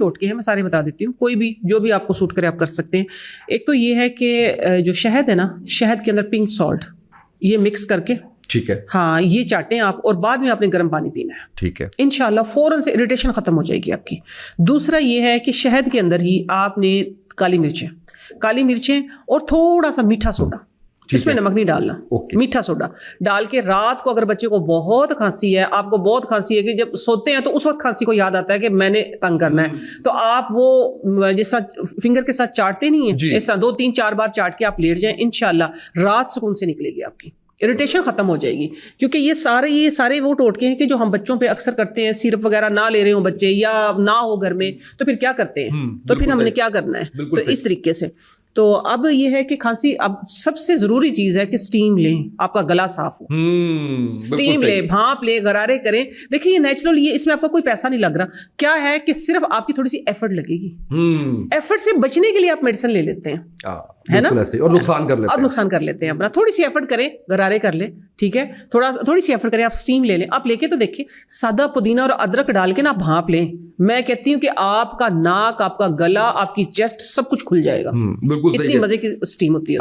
ٹوٹکے ہیں, میں سارے بتا دیتی ہوں, کوئی بھی جو بھی آپ کو سوٹ کرے آپ کر سکتے ہیں. ایک تو یہ ہے کہ جو شہد ہے نا, شہد کے اندر پنک سالٹ یہ مکس کر کے, ٹھیک ہے, ہاں یہ چاٹیں آپ, اور بعد میں آپ نے گرم پانی پینا ہے, ٹھیک ہے, انشاءاللہ فوراً سے اریٹیشن ختم ہو جائے گی آپ کی. دوسرا یہ ہے کہ شہد کے اندر ہی آپ نے کالی مرچیں اور تھوڑا سا میٹھا سوڈا, اس میں نمک نہیں ڈالنا, میٹھا سوڈا ڈال کے رات کو اگر بچے کو بہت کھانسی ہے, آپ کو بہت کھانسی ہے کہ جب سوتے ہیں تو اس وقت کھانسی کو یاد آتا ہے کہ میں نے تنگ کرنا ہے, تو آپ وہ جس طرح فنگر کے ساتھ چاٹتے نہیں ہیں, اس طرح 2-3-4 بار چاٹ کے آپ لیٹ جائیں, انشاءاللہ رات سکون سے نکلے گی آپ کی, اریٹیشن ختم ہو جائے گی. کیونکہ یہ سارے وہ ٹوٹکے ہیں کہ جو ہم بچوں پہ اکثر کرتے ہیں, سیرپ وغیرہ نہ لے رہے ہوں بچے یا نہ ہو گھر میں, تو پھر کیا کرتے ہیں, تو پھر ہم نے کیا کرنا ہے, تو اس طریقے سے. تو اب یہ ہے کہ کھانسی, اب سب سے ضروری چیز ہے کہ سٹیم لیں, آپ کا گلا صاف ہو, سٹیم لیں, بھانپ لیں, غرارے کریں. دیکھیں یہ نیچرل, یہ اس میں آپ کا کوئی پیسہ نہیں لگ رہا, کیا ہے کہ صرف آپ کی تھوڑی سی ایفرٹ لگے گی, ایفرٹ سے بچنے کے لیے آپ میڈیسن لے لیتے ہیں, ہے نا, اور نقصان کر لیتے ہیں اپنا. تھوڑی سی ایفرٹ کریں, غرارے کر لیں, ٹھیک ہے, تھوڑی سی ایفرٹ کریں, آپ سٹیم لے لیں. آپ لے کے تو دیکھیں, سادہ پودینہ اور ادرک ڈال کے نا بھانپ لیں, میں کہتی ہوں کہ آپ کا ناک, آپ کا گلا, آپ کی چیسٹ سب کچھ کھل جائے گا. اتنی مزے کی سٹیم ہوتی ہے.